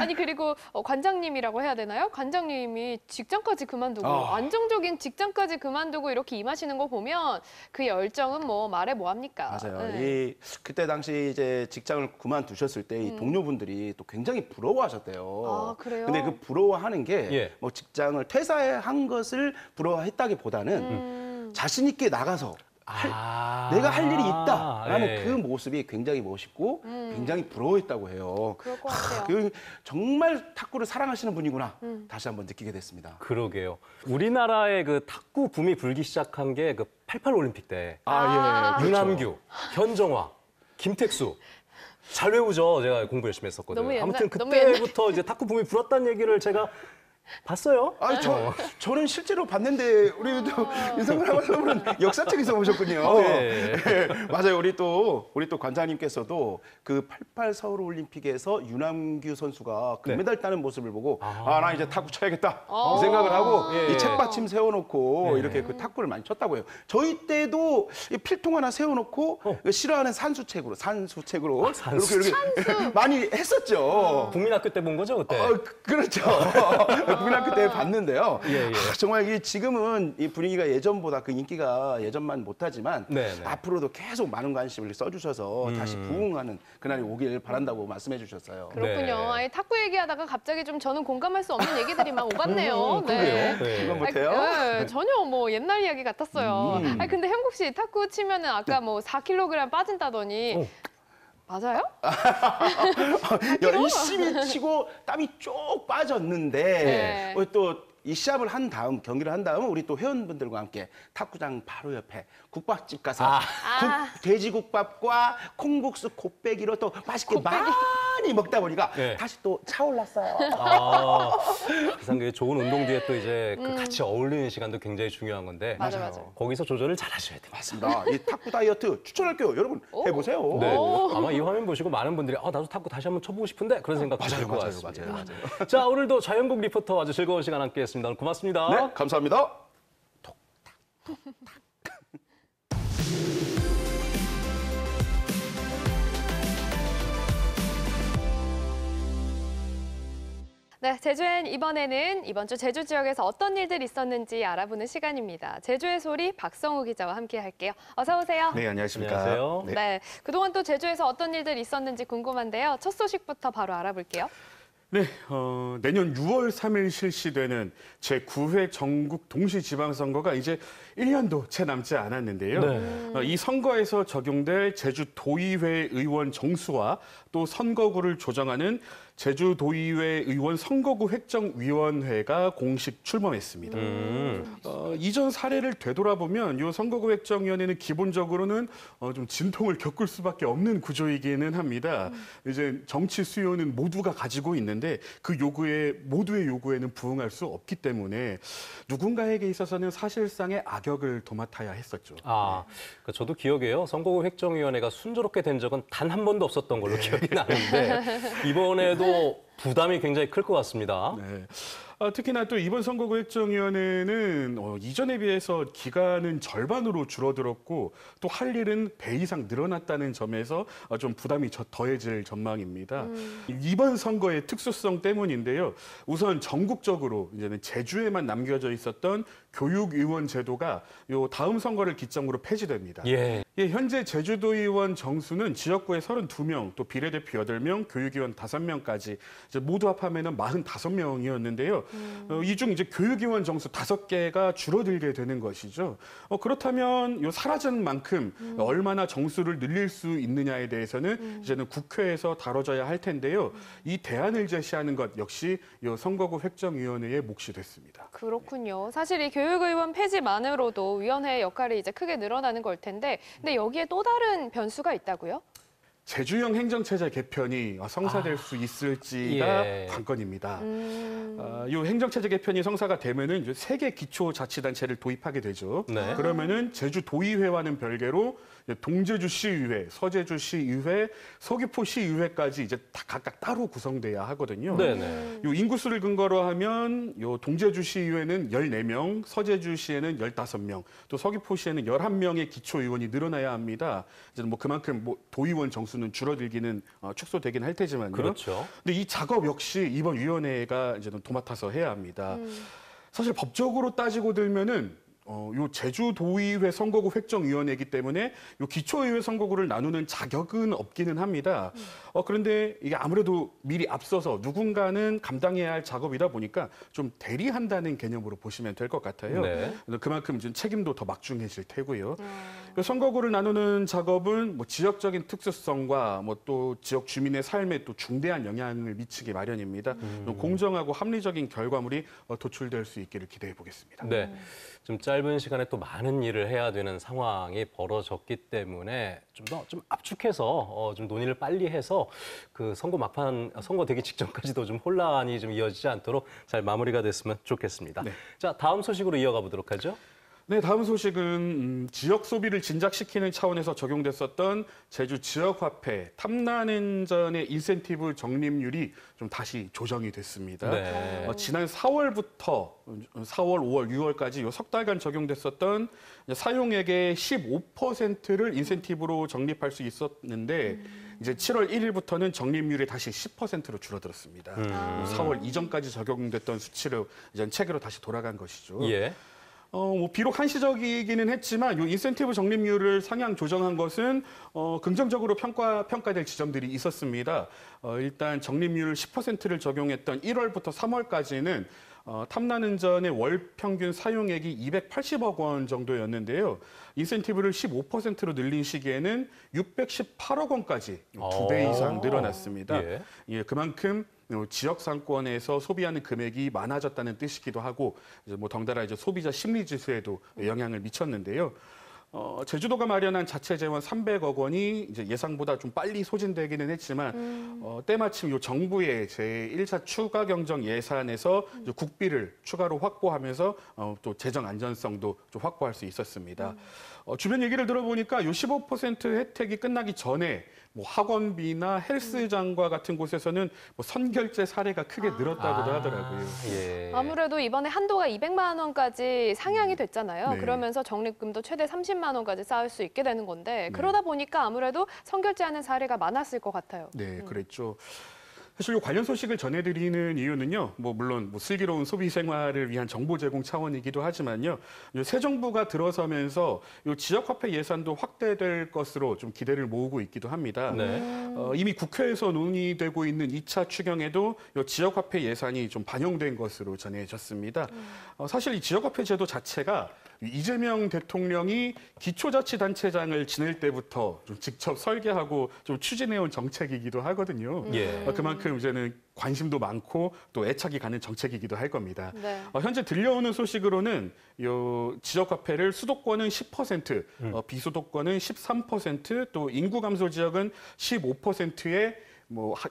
아니 그리고 관장님이라고 해야 되나요? 관장님이 직장까지 그만두고 안정적인 직장까지 그만두고 이렇게 임하시는 거 보면 그 열정은 뭐 말해 뭐합니까? 맞아요. 네. 그때 당시 이제 직장을 그만두셨을 때 이 동료분들이 또 굉장히 부러워하셨대요. 아, 그래요? 근데 그 부러워하는 게 뭐 직장을 퇴사한 것을 부러워했다기보다는 자신 있게 나가서 내가 할 일이 있다라는 그 모습이 굉장히 멋있고 굉장히 부러워했다고 해요. 그럴 것 같아요. 정말 탁구를 사랑하시는 분이구나 다시 한번 느끼게 됐습니다. 그러게요. 우리나라의 그 탁구 붐이 불기 시작한 게 그 88 올림픽 때. 유남규, 현정화, 김택수. 잘 외우죠. 제가 공부 열심히 했었거든요. 너무 옛날, 아무튼 너무 그때부터 이제 탁구 붐이 불었다는 얘기를 제가 봤어요? 아, 저는 실제로 봤는데 우리 또 윤석열 아나운서는 역사책에서 보셨군요. 네. 네, 맞아요. 우리 또 관장님께서도 그 88 서울 올림픽에서 유남규 선수가 금메달 따는 모습을 보고 나 이제 탁구 쳐야겠다 이 생각을 하고 이 책받침 세워놓고 이렇게 그 탁구를 많이 쳤다고 해요. 저희 때도 이 필통 하나 세워놓고 싫어하는 산수책으로 이렇게 많이 했었죠. 국민학교 때 본 거죠, 그때? 그렇죠. 국민학교 때 봤는데요. 정말 이 지금은 이 분위기가 예전보다 그 인기가 예전만 못하지만 앞으로도 계속 많은 관심을 써주셔서 다시 부흥하는 그날이 오길 바란다고 말씀해 주셨어요. 그렇군요. 아니, 탁구 얘기하다가 갑자기 좀 저는 공감할 수 없는 얘기들이 막 오갔네요. 그래요? 공감 못해요? 전혀 뭐 옛날 이야기 같았어요. 아니, 근데 형국 씨 탁구 치면은 아까 뭐 4kg 빠진다더니 맞아요? 열심히 치고 땀이 쭉 빠졌는데 또 이 시합을 한 다음 경기를 한 다음 우리 또 회원분들과 함께 탁구장 바로 옆에 국밥집 가서 돼지국밥과 콩국수 곱빼기로 또 맛있게 많이 먹다 보니까 다시 또 차올랐어요. 항상 그 좋은 운동 뒤에 또 이제 그 같이 어울리는 시간도 굉장히 중요한 건데 맞아요. 거기서 조절을 잘 하셔야 돼요. 맞습니다. 이 탁구 다이어트 추천할게요. 여러분 해보세요. 네. 아마 이 화면 보시고 많은 분들이 나도 탁구 다시 한번 쳐보고 싶은데 그런 생각 드실 것 같습니다. 맞아요. 자, 오늘도 자연국 리포터 아주 즐거운 시간 함께했습니다. 고맙습니다. 네, 감사합니다. 네, 제주엔 이번에는 이번 주 제주 지역에서 어떤 일들이 있었는지 알아보는 시간입니다. 제주의 소리 박성우 기자와 함께 할게요. 어서 오세요. 네, 안녕하십니까. 안녕하세요. 네, 그동안 또 제주에서 어떤 일들이 있었는지 궁금한데요. 첫 소식부터 바로 알아볼게요. 네, 내년 6월 3일 실시되는 제9회 전국 동시지방선거가 이제 1년도 채 남지 않았는데요. 이 선거에서 적용될 제주도의회 의원 정수와 또 선거구를 조정하는 제주도의회 의원 선거구 획정위원회가 공식 출범했습니다. 이전 사례를 되돌아보면 이 선거구 획정위원회는 기본적으로는 좀 진통을 겪을 수밖에 없는 구조이기는 합니다. 이제 정치 수요는 모두가 가지고 있는데 그 모두의 요구에는 부응할 수 없기 때문에 누군가에게 있어서는 사실상의 악역을 도맡아야 했었죠. 그러니까 저도 기억해요. 선거구 획정위원회가 순조롭게 된 적은 단 한 번도 없었던 걸로 기억이 나는데 이번에도 부담이 굉장히 클 것 같습니다. 네. 특히나 또 이번 선거구 획정위원회는 이전에 비해서 기간은 절반으로 줄어들었고 또 할 일은 배 이상 늘어났다는 점에서 좀 부담이 더해질 전망입니다. 이번 선거의 특수성 때문인데요. 우선 전국적으로 이제는 제주에만 남겨져 있었던 교육의원 제도가 다음 선거를 기점으로 폐지됩니다. 현재 제주도의원 정수는 지역구에 32명, 또 비례대표 8명, 교육의원 5명까지 모두 합하면 45명이었는데요. 이 중 이제 교육의원 정수 5개가 줄어들게 되는 것이죠. 그렇다면 사라진 만큼 얼마나 정수를 늘릴 수 있느냐에 대해서는 이제는 국회에서 다뤄져야 할 텐데요. 이 대안을 제시하는 것 역시 이 선거구 획정위원회의 몫이 됐습니다. 그렇군요. 사실 이 교육의원 폐지만으로도 위원회의 역할이 이제 크게 늘어나는 걸 텐데, 근데 여기에 또 다른 변수가 있다고요? 제주형 행정체제 개편이 성사될 수 있을지가 관건입니다. 이 행정체제 개편이 성사가 되면은 이제 3개 기초자치단체를 도입하게 되죠. 그러면은 제주도의회와는 별개로 동제주시의회, 서제주시의회, 서귀포시의회까지 이제 다 각각 따로 구성돼야 하거든요. 이 인구수를 근거로 하면 요 동제주시의회는 14명, 서제주시에는 15명, 또 서귀포시에는 11명의 기초의원이 늘어나야 합니다. 이제 뭐 그만큼 도의원 정수는 줄어들기는 축소되긴 할 테지만요. 그렇죠. 근데 이 작업 역시 이번 위원회가 이제는 도맡아서 해야 합니다. 사실 법적으로 따지고 들면은 요 제주도의회 선거구 획정위원회이기 때문에 요 기초의회 선거구를 나누는 자격은 없기는 합니다. 그런데 이게 아무래도 미리 앞서서 누군가는 감당해야 할 작업이다 보니까 좀 대리한다는 개념으로 보시면 될 것 같아요. 그만큼 좀 책임도 더 막중해질 테고요. 선거구를 나누는 작업은 뭐 지역적인 특수성과 뭐 또 지역 주민의 삶에 또 중대한 영향을 미치기 마련입니다. 공정하고 합리적인 결과물이 도출될 수 있기를 기대해 보겠습니다. 네. 좀 짧은 시간에 또 많은 일을 해야 되는 상황이 벌어졌기 때문에 좀 더 좀 압축해서 좀 논의를 빨리 해서 그 선거 막판 선거 되기 직전까지도 좀 혼란이 좀 이어지지 않도록 잘 마무리가 됐으면 좋겠습니다. 자, 다음 소식으로 이어가 보도록 하죠. 네, 다음 소식은 지역 소비를 진작시키는 차원에서 적용됐었던 제주 지역화폐 탐나는 인센티브 적립률이 좀 다시 조정이 됐습니다. 네. 지난 4월부터 4월, 5월, 6월까지 석 달간 적용됐었던 사용액의 15%를 인센티브로 적립할 수 있었는데 이제 7월 1일부터는 적립률이 다시 10%로 줄어들었습니다. 4월 이전까지 적용됐던 수치로 이제 체계로 다시 돌아간 것이죠. 예. 비록 한시적이기는 했지만 이 인센티브 적립률을 상향 조정한 것은 긍정적으로 평가될 지점들이 있었습니다. 일단 적립률 10%를 적용했던 1월부터 3월까지는 탐나는전의 월 평균 사용액이 280억 원 정도였는데요. 인센티브를 15%로 늘린 시기에는 618억 원까지 2배 이상 늘어났습니다. 예, 그만큼 지역 상권에서 소비하는 금액이 많아졌다는 뜻이기도 하고 이제 덩달아 이제 소비자 심리 지수에도 영향을 미쳤는데요. 제주도가 마련한 자체 재원 300억 원이 이제 예상보다 좀 빨리 소진되기는 했지만 때마침 정부의 제1차 추가 경정 예산에서 이제 국비를 추가로 확보하면서 또 재정 안전성도 좀 확보할 수 있었습니다. 주변 얘기를 들어보니까 이 15% 혜택이 끝나기 전에 학원비나 헬스장과 같은 곳에서는 선결제 사례가 크게 늘었다고도 하더라고요. 예. 아무래도 이번에 한도가 200만 원까지 상향이 됐잖아요. 네. 그러면서 적립금도 최대 30만 원까지 쌓을 수 있게 되는 건데 그러다 보니까 아무래도 선결제하는 사례가 많았을 것 같아요. 네, 그랬죠. 사실 이 관련 소식을 전해드리는 이유는요, 물론 슬기로운 소비 생활을 위한 정보 제공 차원이기도 하지만요, 새 정부가 들어서면서 이 지역화폐 예산도 확대될 것으로 좀 기대를 모으고 있기도 합니다. 이미 국회에서 논의되고 있는 2차 추경에도 이 지역화폐 예산이 좀 반영된 것으로 전해졌습니다. 사실 이 지역화폐 제도 자체가 이재명 대통령이 기초자치단체장을 지낼 때부터 좀 직접 설계하고 좀 추진해온 정책이기도 하거든요. 그만큼 이제는 관심도 많고 또 애착이 가는 정책이기도 할 겁니다. 현재 들려오는 소식으로는 요 지역화폐를 수도권은 10%, 비수도권은 13%, 또 인구 감소 지역은 15%의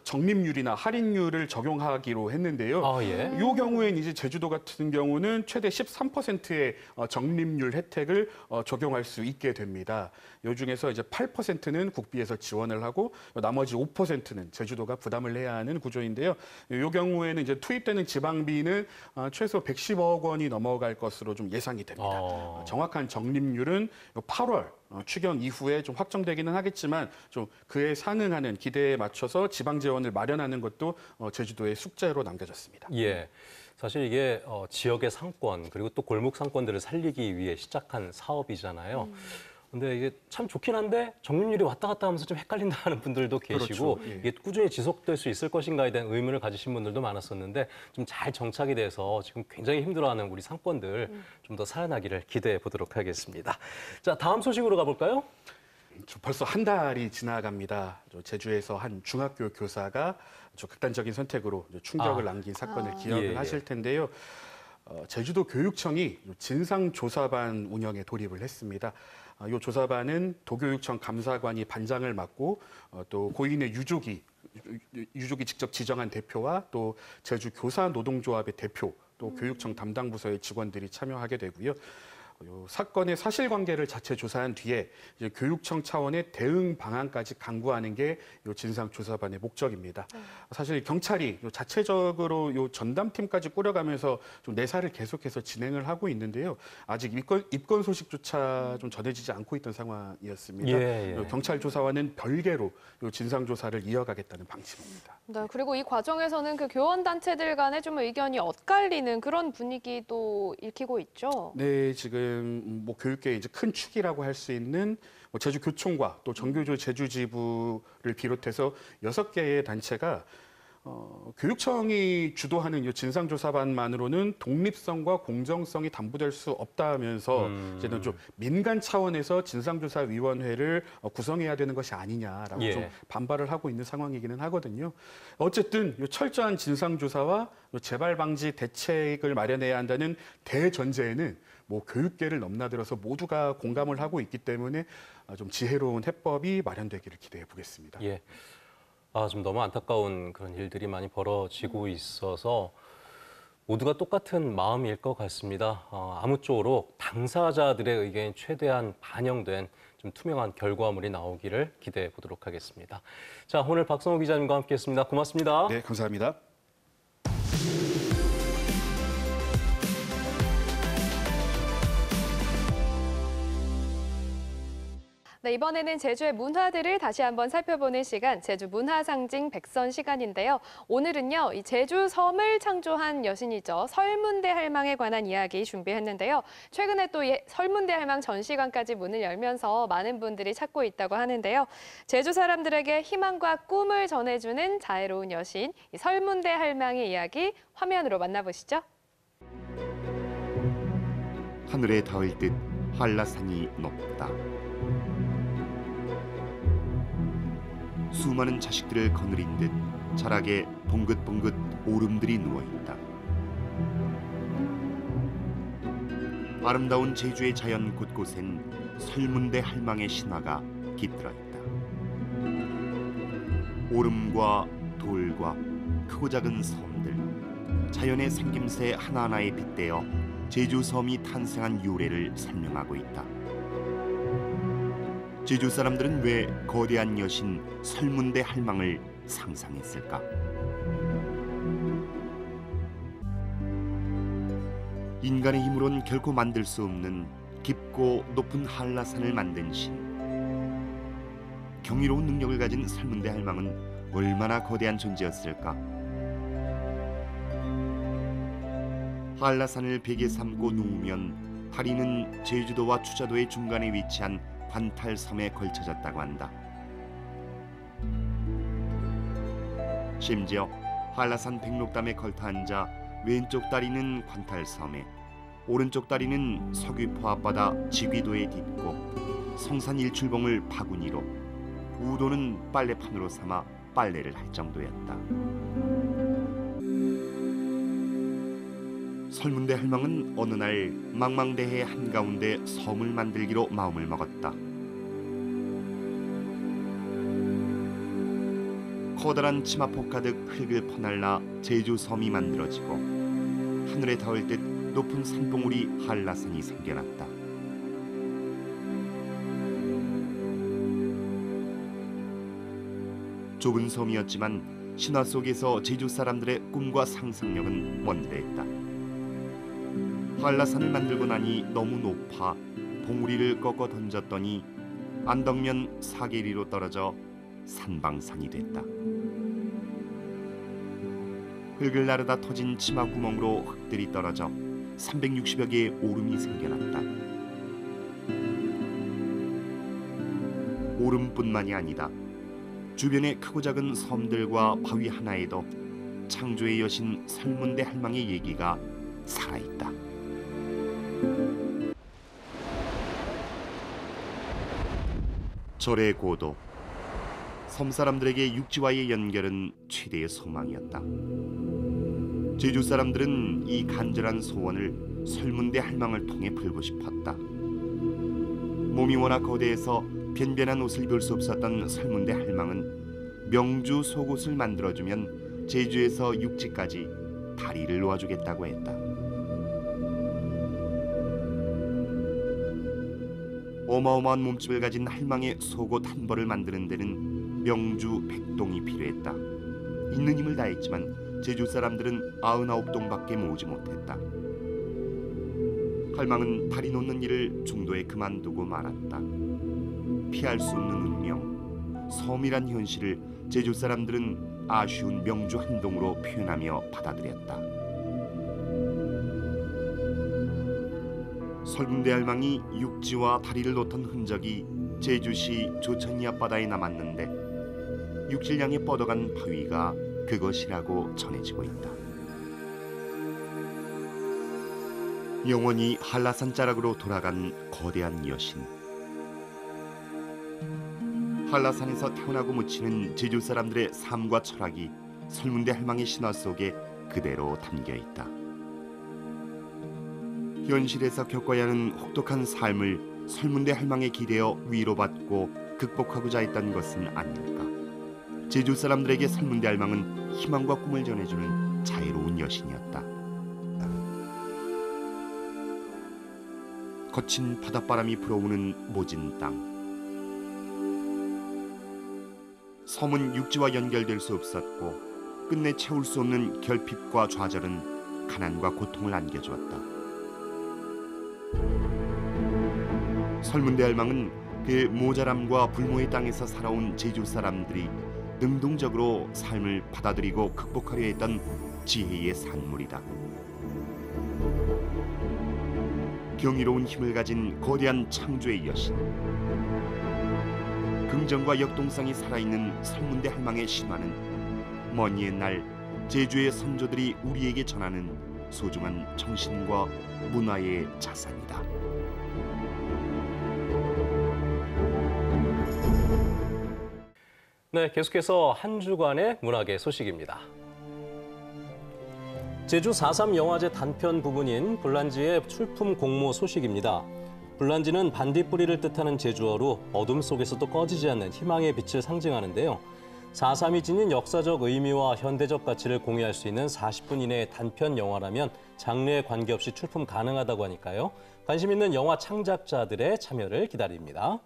적립률이나 할인율을 적용하기로 했는데요. 이 경우에는 이제 제주도 같은 경우는 최대 13%의 적립률 혜택을 적용할 수 있게 됩니다. 이 중에서 이제 8%는 국비에서 지원을 하고 나머지 5%는 제주도가 부담을 해야 하는 구조인데요. 이 경우에는 이제 투입되는 지방비는 최소 110억 원이 넘어갈 것으로 좀 예상이 됩니다. 정확한 적립률은 8월 추경 이후에 좀 확정되기는 하겠지만 좀 그에 상응하는 기대에 맞춰서 지방 재원을 마련하는 것도 제주도의 숙제로 남겨졌습니다. 예. 사실 이게 지역의 상권 그리고 또 골목 상권들을 살리기 위해 시작한 사업이잖아요. 근데 이게 참 좋긴 한데 적립률이 왔다 갔다 하면서 좀 헷갈린다는 분들도 계시고 그렇죠. 예. 이게 꾸준히 지속될 수 있을 것인가에 대한 의문을 가지신 분들도 많았었는데 좀 잘 정착이 돼서 지금 굉장히 힘들어하는 우리 상권들 좀 더 살아나기를 기대해 보도록 하겠습니다. 자, 다음 소식으로 가볼까요? 벌써 한 달이 지나갑니다. 제주에서 한 중학교 교사가 극단적인 선택으로 충격을 남긴 사건을 기억을 하실 텐데요. 제주도 교육청이 진상조사반 운영에 돌입을 했습니다. 이 조사반은 도교육청 감사관이 반장을 맡고 또 고인의 유족이 직접 지정한 대표와 또 제주 교사 노동조합의 대표 또 교육청 담당 부서의 직원들이 참여하게 되고요. 사건의 사실관계를 자체 조사한 뒤에 이제 교육청 차원의 대응 방안까지 강구하는 게 이 진상조사반의 목적입니다. 사실 경찰이 자체적으로 이 전담팀까지 꾸려가면서 좀 내사를 계속해서 진행을 하고 있는데요. 아직 입건 소식조차 좀 전해지지 않고 있던 상황이었습니다. 경찰 조사와는 별개로 이 진상조사를 이어가겠다는 방침입니다. 네, 그리고 이 과정에서는 그 교원단체들 간에 좀 의견이 엇갈리는 그런 분위기도 읽히고 있죠. 네, 지금 교육계의 이제 큰 축이라고 할 수 있는 제주교총과 또 정교조 제주지부를 비롯해서 6개의 단체가 교육청이 주도하는 이 진상조사반만으로는 독립성과 공정성이 담보될 수 없다면서 이제는 좀 민간 차원에서 진상조사위원회를 구성해야 되는 것이 아니냐라고 좀 반발을 하고 있는 상황이기는 하거든요. 어쨌든 이 철저한 진상조사와 재발 방지 대책을 마련해야 한다는 대전제에는 뭐 교육계를 넘나들어서 모두가 공감을 하고 있기 때문에 좀 지혜로운 해법이 마련되기를 기대해 보겠습니다. 예. 좀 너무 안타까운 그런 일들이 많이 벌어지고 있어서 모두가 똑같은 마음일 것 같습니다. 아무쪼록 당사자들의 의견이 최대한 반영된 좀 투명한 결과물이 나오기를 기대해 보도록 하겠습니다. 자, 오늘 박성호 기자님과 함께했습니다. 고맙습니다. 네, 감사합니다. 네, 이번에는 제주의 문화들을 다시 한번 살펴보는 시간, 제주 문화상징 백선 시간인데요. 오늘은요, 이 제주 섬을 창조한 여신이죠. 설문대 할망에 관한 이야기 준비했는데요. 최근에 또 설문대 할망 전시관까지 문을 열면서 많은 분들이 찾고 있다고 하는데요. 제주 사람들에게 희망과 꿈을 전해주는 자애로운 여신, 이 설문대 할망의 이야기 화면으로 만나보시죠. 하늘에 닿을 듯 한라산이 높다. 수많은 자식들을 거느린 듯 자락에 봉긋봉긋 오름들이 누워있다. 아름다운 제주의 자연 곳곳엔 설문대 할망의 신화가 깃들어있다. 오름과 돌과 크고 작은 섬들, 자연의 생김새 하나하나에 빗대어 제주섬이 탄생한 유래를 설명하고 있다. 제주 사람들은 왜 거대한 여신 설문대 할망을 상상했을까? 인간의 힘으론 결코 만들 수 없는 깊고 높은 한라산을 만든 신. 경이로운 능력을 가진 설문대 할망은 얼마나 거대한 존재였을까? 한라산을 베개 삼고 누우면 다리는 제주도와 추자도의 중간에 위치한 관탈섬에 걸쳐졌다고 한다. 심지어 한라산 백록담에 걸터 앉아 왼쪽 다리는 관탈섬에, 오른쪽 다리는 서귀포 앞바다 지귀도에 딛고 성산 일출봉을 바구니로, 우도는 빨래판으로 삼아 빨래를 할 정도였다. 설문대 할망은 어느 날 망망대해 한가운데 섬을 만들기로 마음을 먹었다. 커다란 치마폭 가득 흙을 퍼날라 제주섬이 만들어지고 하늘에 닿을 듯 높은 산봉우리 한라산이 생겨났다. 좁은 섬이었지만 신화 속에서 제주 사람들의 꿈과 상상력은 원대했다. 한라산을 만들고 나니 너무 높아 봉우리를 꺾어 던졌더니 안덕면 4개리로 떨어져 산방산이 됐다. 흙을 나르다 터진 치마 구멍으로 흙들이 떨어져 360여 개의 오름이 생겨났다. 오름뿐만이 아니다. 주변의 크고 작은 섬들과 바위 하나에도 창조의 여신 설문대 할망의 얘기가 살아있다. 절의 고도. 섬 사람들에게 육지와의 연결은 최대의 소망이었다. 제주 사람들은 이 간절한 소원을 설문대 할망을 통해 풀고 싶었다. 몸이 워낙 거대해서 변변한 옷을 입을 수 없었던 설문대 할망은 명주 속옷을 만들어주면 제주에서 육지까지 다리를 놓아주겠다고 했다. 어마어마한 몸집을 가진 할망의 속옷 한 벌을 만드는 데는 명주 100동이 필요했다. 있는 힘을 다했지만 제주 사람들은 99동밖에 모으지 못했다. 할망은 다리 놓는 일을 중도에 그만두고 말았다. 피할 수 없는 운명, 섬이란 현실을 제주 사람들은 아쉬운 명주 한 동으로 표현하며 받아들였다. 설문대 할망이 육지와 다리를 놓던 흔적이 제주시 조천이 앞바다에 남았는데 육지를 향해 뻗어간 바위가 그것이라고 전해지고 있다. 영원히 한라산 자락으로 돌아간 거대한 여신. 한라산에서 태어나고 묻히는 제주 사람들의 삶과 철학이 설문대 할망의 신화 속에 그대로 담겨 있다. 현실에서 겪어야 하는 혹독한 삶을 설문대 할망에 기대어 위로받고 극복하고자 했던 것은 아닐까. 제주 사람들에게 설문대 할망은 희망과 꿈을 전해주는 자애로운 여신이었다. 거친 바닷바람이 불어오는 모진 땅. 섬은 육지와 연결될 수 없었고 끝내 채울 수 없는 결핍과 좌절은 가난과 고통을 안겨주었다. 설문대 할망은 그 모자람과 불모의 땅에서 살아온 제주 사람들이 능동적으로 삶을 받아들이고 극복하려 했던 지혜의 산물이다. 경이로운 힘을 가진 거대한 창조의 여신. 긍정과 역동성이 살아있는 설문대 할망의 신화는 먼 옛날 제주의 선조들이 우리에게 전하는 소중한 정신과 문화의 자산이다. 네, 계속해서 한 주간의 문화계 소식입니다. 제주 4.3 영화제 단편 부분인 불란지의 출품 공모 소식입니다. 불란지는 반딧불이를 뜻하는 제주어로 어둠 속에서도 꺼지지 않는 희망의 빛을 상징하는데요. 4.3이 지닌 역사적 의미와 현대적 가치를 공유할 수 있는 40분 이내의 단편 영화라면 장르에 관계없이 출품 가능하다고 하니까요. 관심 있는 영화 창작자들의 참여를 기다립니다.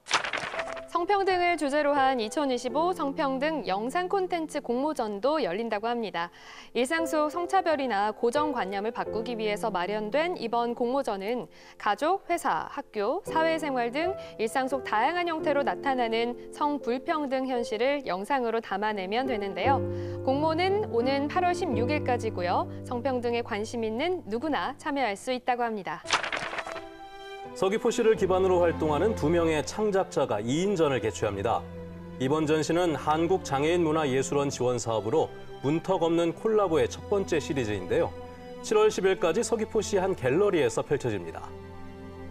성평등을 주제로 한 2025 성평등 영상 콘텐츠 공모전도 열린다고 합니다. 일상 속 성차별이나 고정관념을 바꾸기 위해서 마련된 이번 공모전은 가족, 회사, 학교, 사회생활 등 일상 속 다양한 형태로 나타나는 성불평등 현실을 영상으로 담아내면 되는데요. 공모는 오는 8월 16일까지고요. 성평등에 관심 있는 누구나 참여할 수 있다고 합니다. 서귀포시를 기반으로 활동하는 2명의 창작자가 2인전을 개최합니다. 이번 전시는 한국장애인문화예술원 지원 사업으로 문턱 없는 콜라보의 첫 번째 시리즈인데요. 7월 10일까지 서귀포시 한 갤러리에서 펼쳐집니다.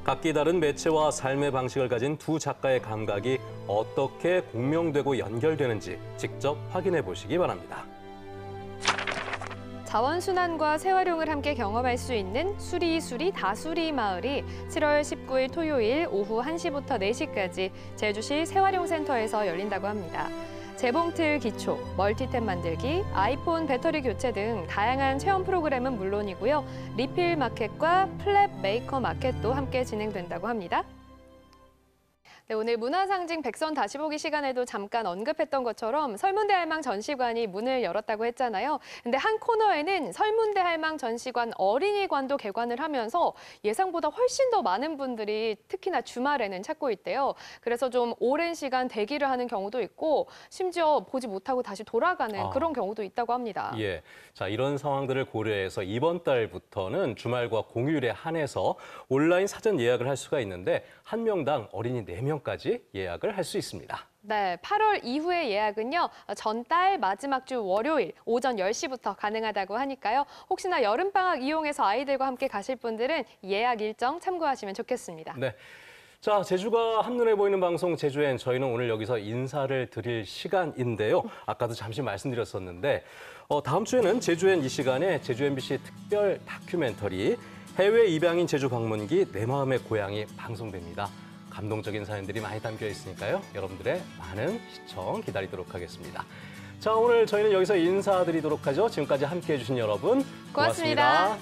각기 다른 매체와 삶의 방식을 가진 두 작가의 감각이 어떻게 공명되고 연결되는지 직접 확인해 보시기 바랍니다. 자원순환과 재활용을 함께 경험할 수 있는 수리수리 다수리 마을이 7월 19일 토요일 오후 1시부터 4시까지 제주시 재활용센터에서 열린다고 합니다. 재봉틀 기초, 멀티탭 만들기, 아이폰 배터리 교체 등 다양한 체험 프로그램은 물론이고요. 리필 마켓과 플랩 메이커 마켓도 함께 진행된다고 합니다. 네, 오늘 문화상징 백선 다시 보기 시간에도 잠깐 언급했던 것처럼 설문대 할망 전시관이 문을 열었다고 했잖아요. 근데 한 코너에는 설문대 할망 전시관 어린이관도 개관을 하면서 예상보다 훨씬 더 많은 분들이 특히나 주말에는 찾고 있대요. 그래서 좀 오랜 시간 대기를 하는 경우도 있고 심지어 보지 못하고 다시 돌아가는 그런 경우도 있다고 합니다. 예, 자 이런 상황들을 고려해서 이번 달부터는 주말과 공휴일에 한해서 온라인 사전 예약을 할 수가 있는데 한 명당 어린이 4명까지 예약을 할 수 있습니다. 네, 8월 이후의 예약은요. 전달 마지막 주 월요일 오전 10시부터 가능하다고 하니까요. 혹시나 여름방학 이용해서 아이들과 함께 가실 분들은 예약 일정 참고하시면 좋겠습니다. 네. 자, 제주가 한눈에 보이는 방송 제주엔 저희는 오늘 여기서 인사를 드릴 시간인데요. 아까도 잠시 말씀드렸었는데 다음 주에는 제주엔 이 시간에 제주 MBC 특별 다큐멘터리 해외 입양인 제주 방문기 내 마음의 고향이 방송됩니다. 감동적인 사연들이 많이 담겨 있으니까요. 여러분들의 많은 시청 기다리도록 하겠습니다. 자, 오늘 저희는 여기서 인사드리도록 하죠. 지금까지 함께해 주신 여러분 고맙습니다.